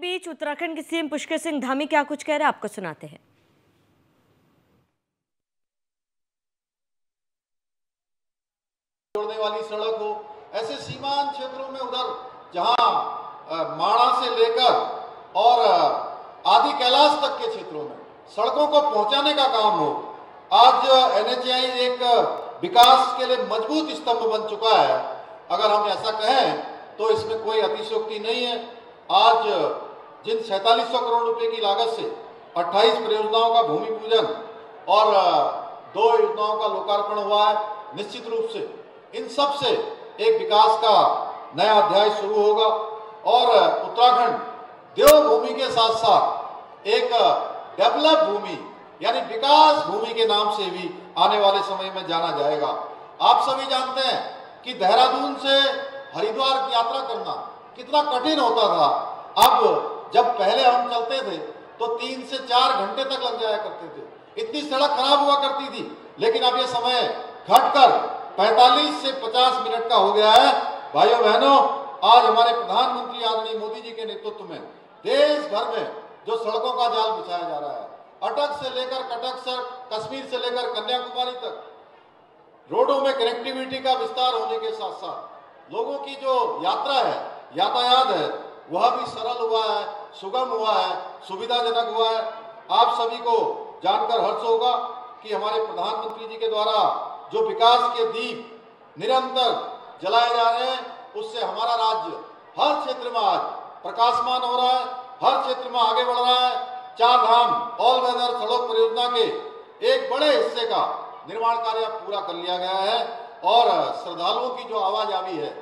बीच उत्तराखंड के सीएम पुष्कर सिंह धामी क्या कुछ कह रहे हैं, आपको सुनाते हैं। जोड़ने वाली सड़क हो, ऐसे सीमांत क्षेत्रों में उधर जहां माणा से लेकर और आदि कैलाश तक के क्षेत्रों में सड़कों को पहुंचाने का काम हो। आज एनएचएआई एक विकास के लिए मजबूत स्तंभ बन चुका है। अगर हम ऐसा कहें तो इसमें कोई अतिशयोक्ति नहीं है। आज जिन 4700 करोड़ रुपए की लागत से 28 परियोजनाओं का भूमि पूजन और 2 योजनाओं का लोकार्पण हुआ है, निश्चित रूप से इन सब से एक विकास का नया अध्याय शुरू होगा और उत्तराखंड देवभूमि के साथ साथ एक डेवलप भूमि यानी विकास भूमि के नाम से भी आने वाले समय में जाना जाएगा। आप सभी जानते हैं कि देहरादून से हरिद्वार की यात्रा करना कितना कठिन होता था। अब जब पहले हम चलते थे तो 3 से 4 घंटे तक लग जाया करते थे, इतनी सड़क खराब हुआ करती थी। लेकिन अब ये समय घटकर 45 से 50 मिनट का हो गया है। भाइयों बहनों, आज हमारे प्रधानमंत्री आदरणीय मोदी जी के नेतृत्व में देश भर में जो सड़कों का जाल बिछाया जा रहा है, अटक से लेकर कटक तक, कश्मीर से लेकर कन्याकुमारी तक, रोडों में कनेक्टिविटी का विस्तार होने के साथ साथ लोगों की जो यात्रा है, यातायात है, वह भी सरल हुआ है, सुगम हुआ है, सुविधाजनक हुआ है। आप सभी को जानकर हर्ष होगा कि हमारे प्रधानमंत्री जी के द्वारा जो विकास के दीप निरंतर जलाए जा रहे हैं, उससे हमारा राज्य हर क्षेत्र में आज प्रकाशमान हो रहा है, हर क्षेत्र में आगे बढ़ रहा है। 4 धाम ऑल वेदर सड़क परियोजना के एक बड़े हिस्से का निर्माण कार्य पूरा कर लिया गया है और श्रद्धालुओं की जो आवाजावी है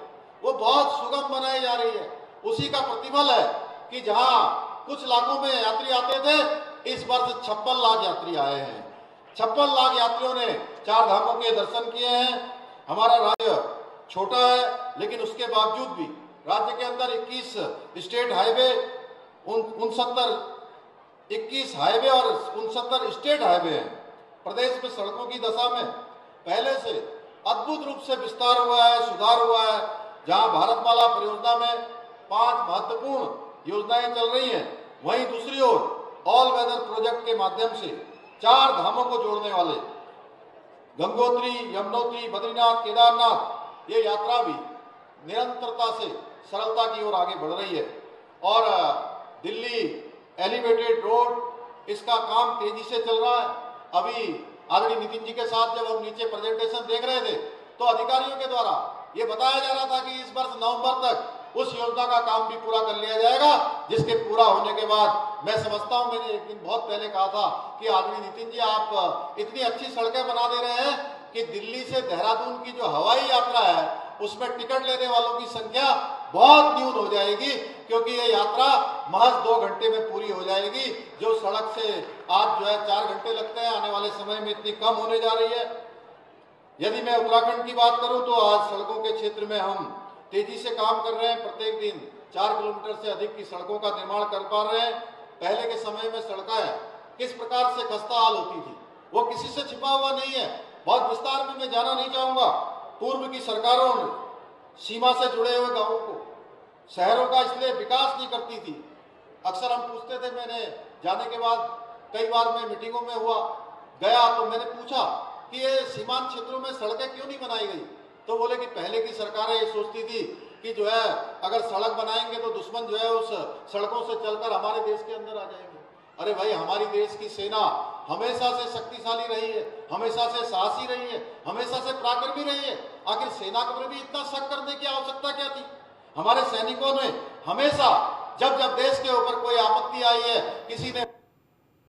वो बहुत सुगम बनाई जा रही है। उसी का प्रतिफल है कि जहां कुछ लाखों में यात्री आते थे, इस वर्ष 56 लाख यात्री आए हैं। 56 लाख यात्रियों ने 4 धामों के दर्शन किए हैं। हमारा राज्य छोटा है, लेकिन उसके बावजूद भी राज्य के अंदर 21 स्टेट हाईवे, 21 हाईवे और 69 स्टेट हाईवे हैं। प्रदेश में सड़कों की दशा में पहले से अद्भुत रूप से विस्तार हुआ है, सुधार हुआ है। जहां भारतमाला परियोजना में 5 महत्वपूर्ण योजनाएं चल रही हैं, वहीं दूसरी ओर ऑल वेदर प्रोजेक्ट के माध्यम से 4 धामों को जोड़ने वाले गंगोत्री, यमुनोत्री, बद्रीनाथ, केदारनाथ, ये यात्रा भी निरंतरता से सरलता की ओर आगे बढ़ रही है। और दिल्ली एलिवेटेड रोड, इसका काम तेजी से चल रहा है। अभी आदरणीय नितिन जी के साथ जब हम नीचे प्रेजेंटेशन देख रहे थे तो अधिकारियों के द्वारा ये बताया जा रहा था कि इस वर्ष नवंबर तक उस योजना का काम भी पूरा कर लिया जाएगा, जिसके पूरा होने के बाद मैं समझता हूं, मैंने एक दिन बहुत पहले कहा था कि आदरणीय नितिन जी, आप इतनी अच्छी सड़कें बना दे रहे हैं कि दिल्ली से देहरादून की जो हवाई यात्रा है उसमें टिकट लेने वालों की संख्या बहुत न्यून हो जाएगी, क्योंकि ये यात्रा महज 2 घंटे में पूरी हो जाएगी। जो सड़क से आज जो है 4 घंटे लगते हैं, आने वाले समय में इतनी कम होने जा रही है। यदि मैं उत्तराखंड की बात करूं तो आज सड़कों के क्षेत्र में हम तेजी से काम कर रहे हैं। प्रत्येक दिन 4 किलोमीटर से अधिक की सड़कों का निर्माण कर पा रहे हैं। पहले के समय में सड़कें किस प्रकार से खस्ता हाल होती थी, वो किसी से छिपा हुआ नहीं है। बहुत विस्तार में मैं जाना नहीं चाहूंगा। पूर्व की सरकारों ने सीमा से जुड़े हुए गांवों को, शहरों का इसलिए विकास नहीं करती थी। अक्सर हम पूछते थे, मैंने जाने के बाद कई बार मैं मीटिंगों में गया तो मैंने पूछा कि ये सीमांत क्षेत्रों में सड़कें क्यों नहीं बनाई गई। तो बोले कि पहले की सरकारें ये सोचती थी कि जो है अगर सड़क बनाएंगे तो दुश्मन जो है उस सड़कों से चलकर हमारे देश के अंदर आ जाएंगे। अरे भाई, हमारी देश की सेना हमेशा से शक्तिशाली रही है, हमेशा से साहसी रही है, हमेशा से पराक्रमी रही है। आखिर सेना पर भी इतना शक करने की आवश्यकता क्या थी? हमारे सैनिकों ने हमेशा जब जब देश के ऊपर कोई आपत्ति आई है, किसी ने